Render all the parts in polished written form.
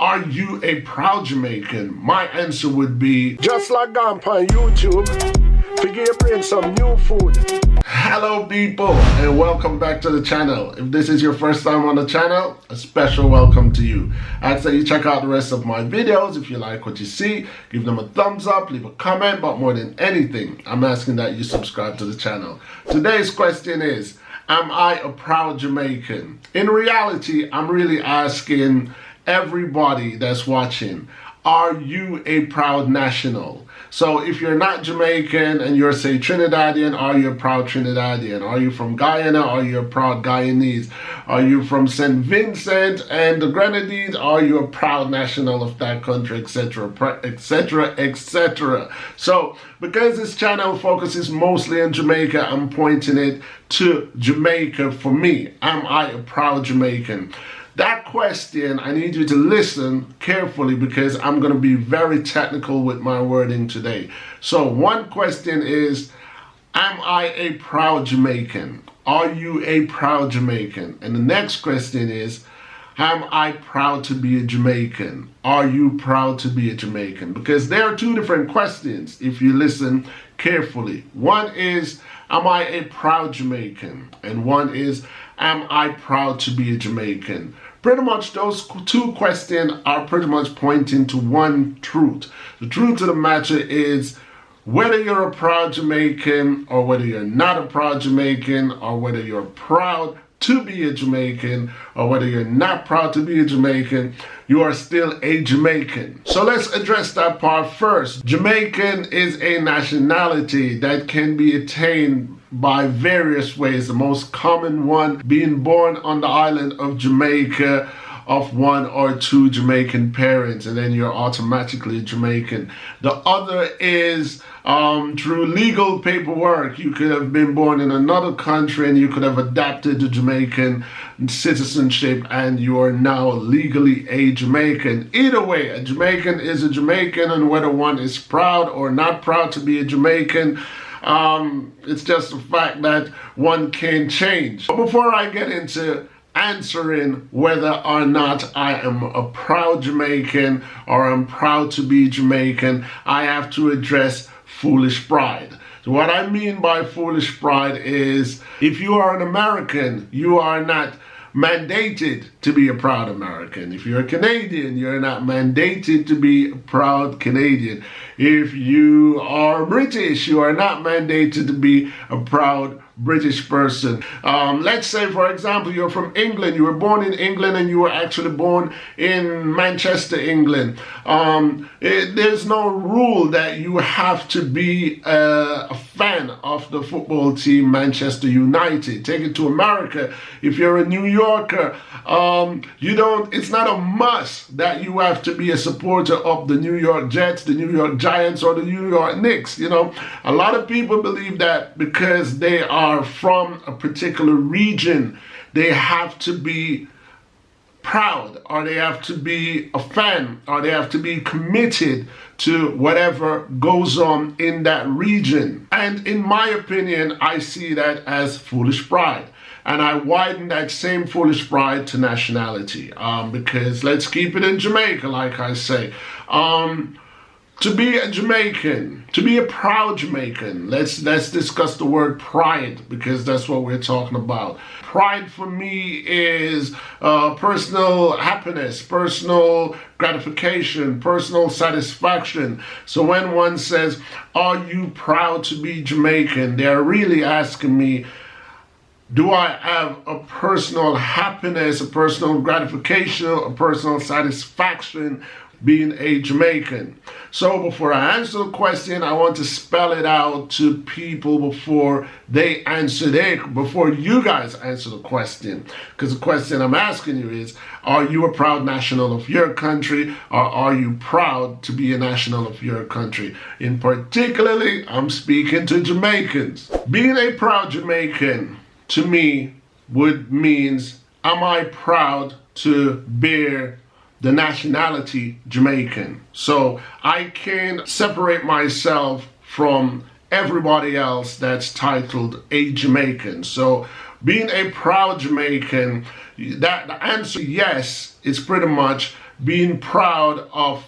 Are you a proud Jamaican? My answer would be, just like gone on YouTube, figure your brain some new food. hello people, and welcome back to the channel. If this is your first time on the channel, a special welcome to you. I'd say you check out the rest of my videos. If you like what you see, give them a thumbs up, leave a comment, but more than anything, I'm asking that you subscribe to the channel. Today's question is, am I a proud Jamaican? In reality, I'm really asking everybody that's watching, are you a proud national? So if you're not Jamaican and you're, say, Trinidadian, are you a proud Trinidadian? Are you from Guyana? Are you a proud Guyanese? Are you from St. Vincent and the Grenadines? Are you a proud national of that country, etc., etc., etc.? So because this channel focuses mostly on Jamaica, I'm pointing it to Jamaica for me. Am I a proud Jamaican? That question, I need you to listen carefully because I'm going to be very technical with my wording today. So one question is, am I a proud Jamaican? Are you a proud Jamaican? And the next question is, am I proud to be a Jamaican? Are you proud to be a Jamaican? Because there are two different questions if you listen carefully. One is, am I a proud Jamaican? And one is, am I proud to be a Jamaican? Pretty much those two questions are pretty much pointing to one truth. The truth of the matter is, whether you're a proud Jamaican or whether you're not a proud Jamaican, or whether you're proud to be a Jamaican or whether you're not proud to be a Jamaican, you are still a Jamaican. So let's address that part first. Jamaican is a nationality that can be attained by various ways. The most common one being born on the island of Jamaica of one or two Jamaican parents, and then you're automatically Jamaican. The other is through legal paperwork. You could have been born in another country and you could have adapted to Jamaican citizenship and you are now legally a Jamaican. Either way, a Jamaican is a Jamaican, and whether one is proud or not proud to be a Jamaican, it's just the fact that one can change. But before I get into answering whether or not I am a proud Jamaican or I'm proud to be Jamaican, I have to address foolish pride. So what I mean by foolish pride is, if you are an American, you are not mandated to be a proud American. If you're a Canadian, you're not mandated to be a proud Canadian. If you are British, you are not mandated to be a proud British person. Let's say, for example, you're from England. You were born in England and you were actually born in Manchester, England. There's no rule that you have to be a fan of the football team Manchester United. Take it to America. If you're a New Yorker, it's not a must that you have to be a supporter of the New York Jets, the New York Giants, or the New York Knicks. You know, a lot of people believe that because they are from a particular region, they have to be proud, or they have to be a fan, or they have to be committed to whatever goes on in that region. And in my opinion, I see that as foolish pride. And I widen that same foolish pride to nationality, because let's keep it in Jamaica, like I say. To be a Jamaican, to be a proud Jamaican, let's discuss the word pride, because that's what we're talking about. Pride for me is personal happiness, personal gratification, personal satisfaction. So when one says, are you proud to be Jamaican? They're really asking me, do I have a personal happiness, a personal gratification, a personal satisfaction being a Jamaican? So before I answer the question, I want to spell it out to people before you guys answer the question. Because the question I'm asking you is, are you a proud national of your country, or are you proud to be a national of your country? In particularly, I'm speaking to Jamaicans. Being a proud Jamaican, to me, means, am I proud to bear the nationality Jamaican? So I can separate myself from everybody else that's titled a Jamaican. So being a proud Jamaican, that the answer yes is pretty much being proud of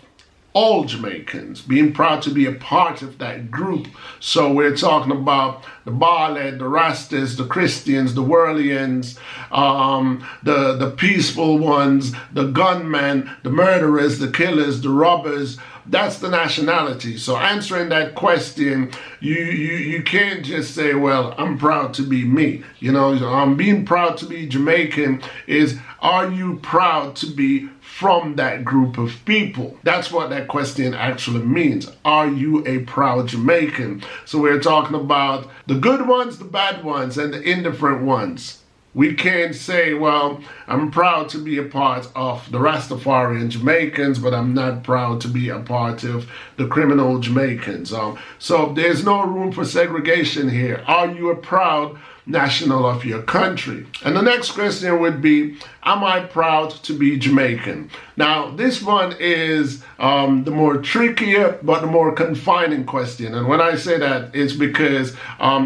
all Jamaicans, being proud to be a part of that group. So we're talking about the Barlet, the Rastas, the Christians, the Whirlians, the peaceful ones, the gunmen, the murderers, the killers, the robbers. That's the nationality. So answering that question, you can't just say, well, I'm proud to be me. You know, being proud to be Jamaican is, are you proud to be from that group of people? That's what that question actually means. Are you a proud Jamaican? So we're talking about the good ones, the bad ones, and the indifferent ones. We can't say, well, I'm proud to be a part of the Rastafarian Jamaicans, but I'm not proud to be a part of the criminal Jamaicans. So there's no room for segregation here. Are you a proud national of your country? And the next question would be, am I proud to be Jamaican? Now, this one is the more trickier, but the more confining question. And when I say that, it's because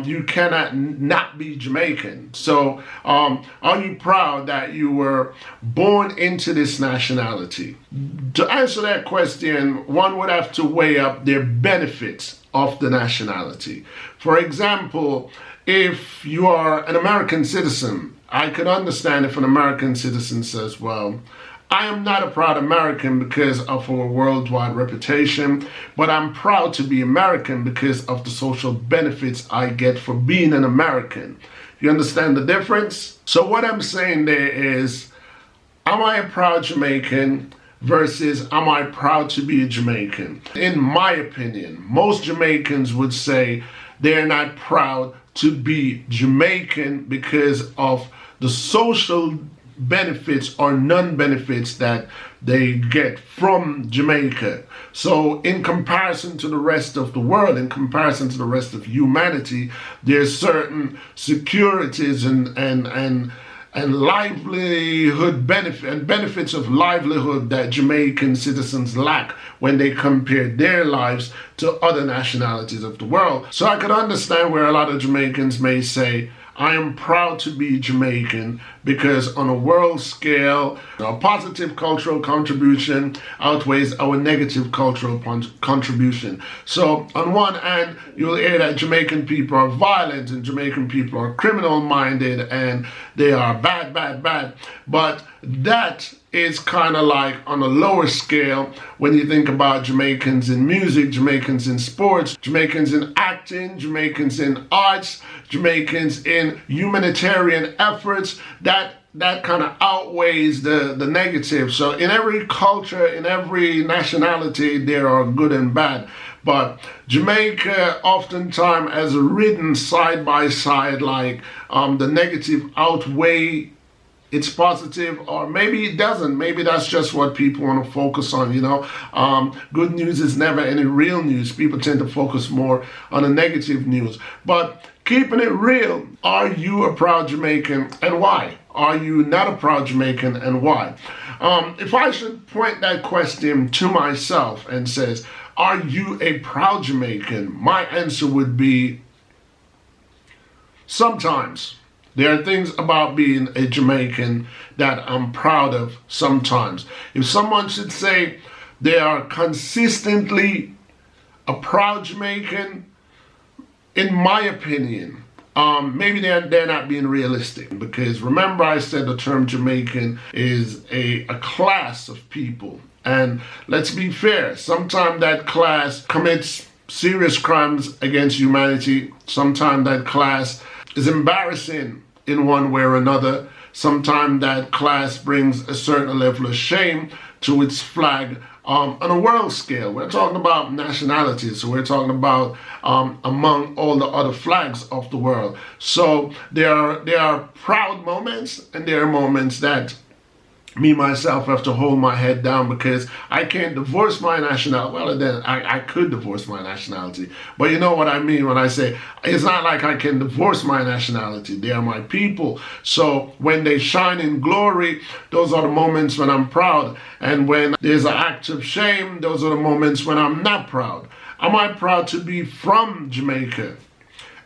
you cannot not be Jamaican. So, are you proud that you were born into this nationality? To answer that question, one would have to weigh up their benefits of the nationality. For example, if you are an American citizen, I could understand if an American citizen says, well, I am not a proud American because of our worldwide reputation, but I'm proud to be American because of the social benefits I get for being an American. You understand the difference? So what I'm saying there is, am I a proud Jamaican versus am I proud to be a Jamaican? In my opinion, most Jamaicans would say they're not proud to be Jamaican because of the social benefits or non-benefits that they get from Jamaica. So in comparison to the rest of the world, in comparison to the rest of humanity, there's certain securities and livelihood benefits of livelihood that Jamaican citizens lack when they compare their lives to other nationalities of the world. So I could understand where a lot of Jamaicans may say, I am proud to be Jamaican because on a world scale, our positive cultural contribution outweighs our negative cultural contribution. So on one hand, you'll hear that Jamaican people are violent and Jamaican people are criminal-minded and they are bad. But that is kind of like on a lower scale when you think about Jamaicans in music, Jamaicans in sports, Jamaicans in acting, Jamaicans in arts, Jamaicans in humanitarian efforts. That kind of outweighs the negative. So in every culture, in every nationality, there are good and bad. But Jamaica oftentimes has ridden side by side, like the negative outweigh it's positive, or maybe it doesn't. Maybe that's just what people want to focus on, you know. Good news is never any real news. People tend to focus more on the negative news. But keeping it real, are you a proud Jamaican and why? Are you not a proud Jamaican and why? If I should point that question to myself and says, are you a proud Jamaican? My answer would be sometimes. There are things about being a Jamaican that I'm proud of sometimes. If someone should say they are consistently a proud Jamaican, in my opinion, maybe they're not being realistic. Because remember I said the term Jamaican is a class of people. And let's be fair, sometimes that class commits serious crimes against humanity. Sometimes that class is embarrassing in one way or another. Sometimes that class brings a certain level of shame to its flag on a world scale. We're talking about nationalities, so we're talking about among all the other flags of the world. So there are proud moments and there are moments that me, myself, have to hold my head down because I can't divorce my nationality. Well, then I could divorce my nationality. But you know what I mean when I say, it's not like I can divorce my nationality. They are my people. So when they shine in glory, those are the moments when I'm proud. And when there's an act of shame, those are the moments when I'm not proud. Am I proud to be from Jamaica?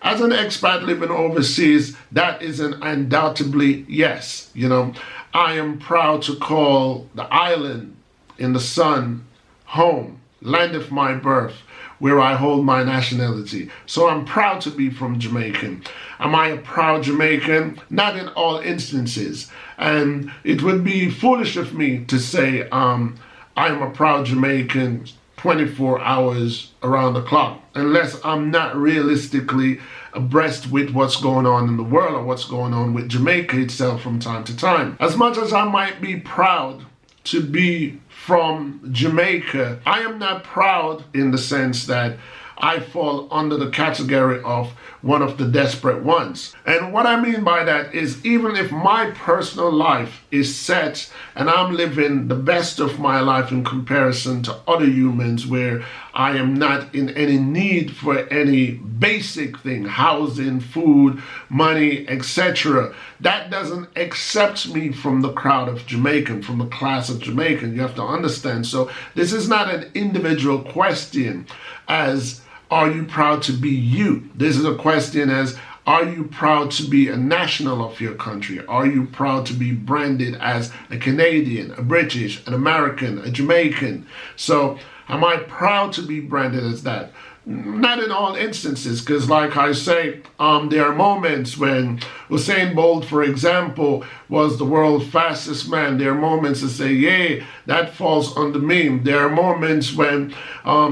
As an expat living overseas, that is an undoubtedly yes. You know, I am proud to call the island in the sun, home, land of my birth, where I hold my nationality. So I'm proud to be from Jamaican. Am I a proud Jamaican? Not in all instances. And it would be foolish of me to say I'm a proud Jamaican 24 hours around the clock, unless I'm not realistically abreast with what's going on in the world or what's going on with Jamaica itself from time to time. As much as I might be proud to be from Jamaica, I am not proud in the sense that I fall under the category of one of the desperate ones. And what I mean by that is, even if my personal life is set and I'm living the best of my life in comparison to other humans where I am not in any need for any basic thing, housing, food, money, etc., that doesn't accept me from the crowd of Jamaican, from the class of Jamaican. You have to understand. So this is not an individual question as, are you proud to be you? This is a question as, are you proud to be a national of your country? Are you proud to be branded as a Canadian, a British, an American, a Jamaican? So am I proud to be branded as that? Not in all instances, because like I say, there are moments when Usain Bolt, for example, was the world's fastest man. There are moments that say, yeah, that falls under me. There are moments when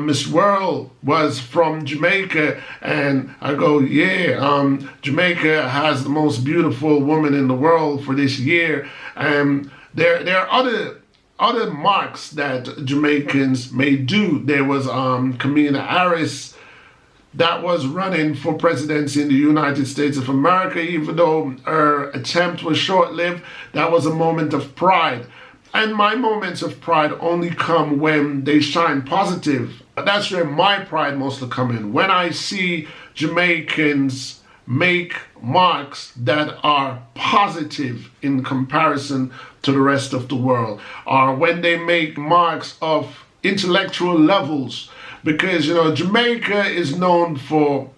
Miss World was from Jamaica, and I go, yeah, Jamaica has the most beautiful woman in the world for this year. And there are other marks that Jamaicans may do. There was Kamala Harris that was running for presidency in the United States of America. Even though her attempt was short-lived, that was a moment of pride. And my moments of pride only come when they shine positive. That's where my pride mostly come in. When I see Jamaicans make marks that are positive in comparison to the rest of the world, or when they make marks of intellectual levels, because Jamaica is known for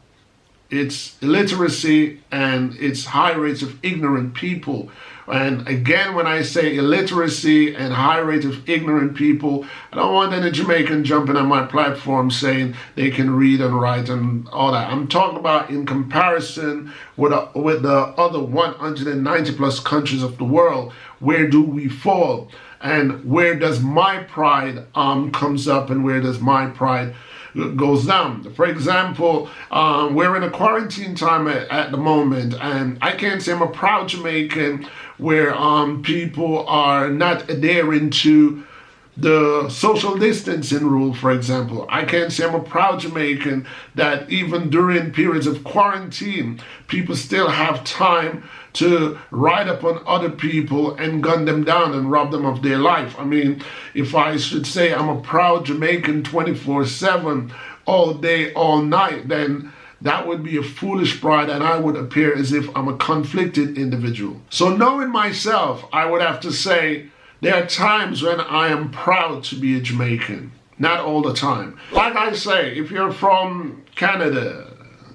its illiteracy and its high rates of ignorant people. And again, when I say illiteracy and high rate of ignorant people, I don't want any Jamaican jumping on my platform saying they can read and write and all that. I'm talking about in comparison with the other 190 plus countries of the world. Where do we fall? And where does my pride comes up, and where does my pride goes down? For example, we're in a quarantine time at the moment, and I can't say I'm a proud Jamaican where people are not adhering to the social distancing rule, for example. I can't say I'm a proud Jamaican that even during periods of quarantine, people still have time to ride up on other people and gun them down and rob them of their life. I mean, if I should say I'm a proud Jamaican 24/7, all day, all night, then that would be a foolish pride, and I would appear as if I'm a conflicted individual. So knowing myself, I would have to say there are times when I am proud to be a Jamaican. Not all the time. Like I say, if you're from Canada,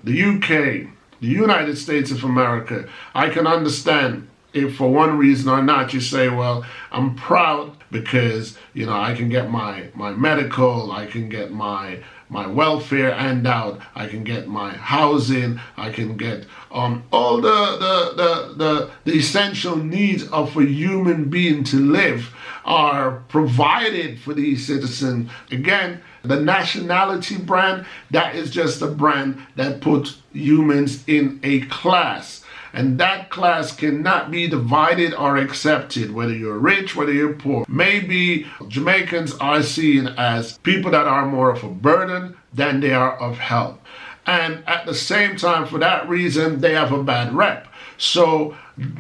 the UK, the United States of America, I can understand if for one reason or not you say, well, I'm proud because, I can get my medical, I can get my welfare handout, I can get my housing, I can get all the essential needs of a human being to live are provided for these citizens. Again, the nationality brand, that is just a brand that puts humans in a class. And that class cannot be divided or accepted, whether you're rich, whether you're poor. Maybe Jamaicans are seen as people that are more of a burden than they are of help. And at the same time, for that reason, they have a bad rep. So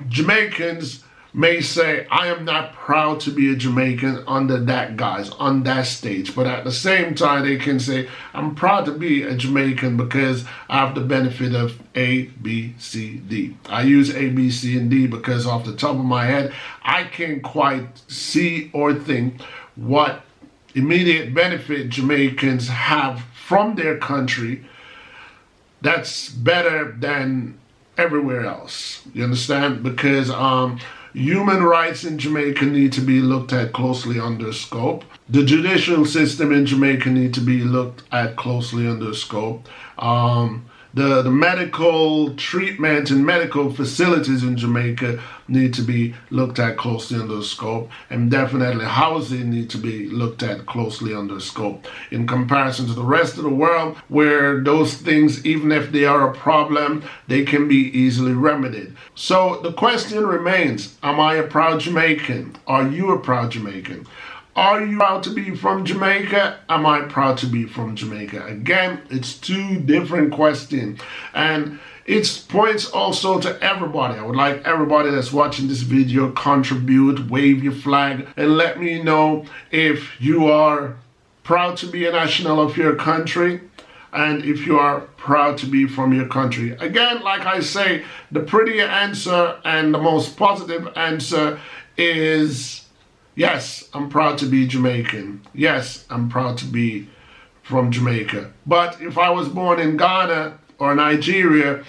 Jamaicans may say, I am not proud to be a Jamaican under that guise, on that stage. But at the same time, they can say, I'm proud to be a Jamaican because I have the benefit of A, B, C, D. I use A, B, C, and D because off the top of my head, I can't quite see or think what immediate benefit Jamaicans have from their country that's better than everywhere else. You understand? Because Human rights in Jamaica need to be looked at closely under scope. The judicial system in Jamaica need to be looked at closely under scope. The medical treatment and medical facilities in Jamaica need to be looked at closely under scope, and definitely housing need to be looked at closely under scope in comparison to the rest of the world, where those things, even if they are a problem, they can be easily remedied. So the question remains, am I a proud Jamaican? Are you a proud Jamaican? Are you proud to be from Jamaica? Am I proud to be from Jamaica? Again, it's two different questions, and it points also to everybody. I would like everybody that's watching this video contribute, wave your flag, and let me know if you are proud to be a national of your country and if you are proud to be from your country. Again, like I say, the prettier answer and the most positive answer is yes, I'm proud to be Jamaican. Yes, I'm proud to be from Jamaica. But if I was born in Ghana or Nigeria,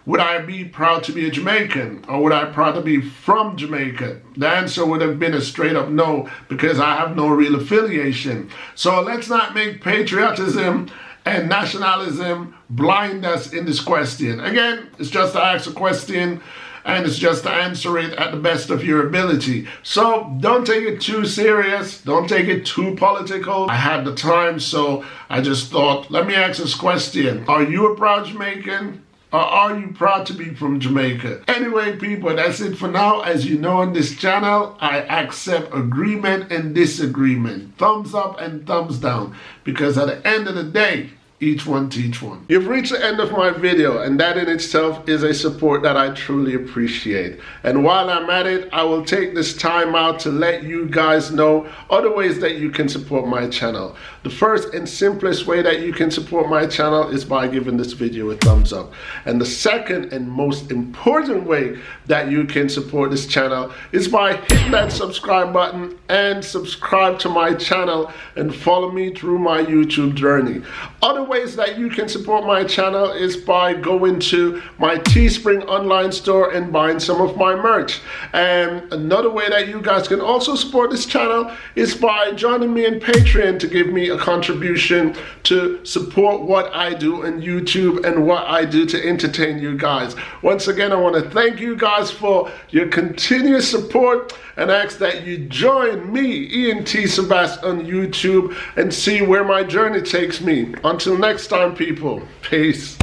would I be proud to be a Jamaican? Or would I proud to be from Jamaica? The answer would have been a straight up no, because I have no real affiliation. So let's not make patriotism and nationalism blind us in this question. Again, it's just to ask a question, and it's just to answer it at the best of your ability. So don't take it too serious. Don't take it too political. I had the time, so I just thought, let me ask this question. Are you a proud Jamaican? Or are you proud to be from Jamaica? Anyway, people, that's it for now. As you know, on this channel, I accept agreement and disagreement. Thumbs up and thumbs down. Because at the end of the day, each one teach one. You've reached the end of my video, and that in itself is a support that I truly appreciate. And while I'm at it, I will take this time out to let you guys know other ways that you can support my channel. The first and simplest way that you can support my channel is by giving this video a thumbs up. And the second and most important way that you can support this channel is by hitting that subscribe button and subscribe to my channel and follow me through my YouTube journey. Other ways that you can support my channel is by going to my Teespring online store and buying some of my merch. And another way that you guys can also support this channel is by joining me in Patreon to give me a contribution to support what I do on YouTube and what I do to entertain you guys. Once again, I want to thank you guys for your continuous support and ask that you join me, Ian T. Sebastian, on YouTube and see where my journey takes me. Until next time, people, peace.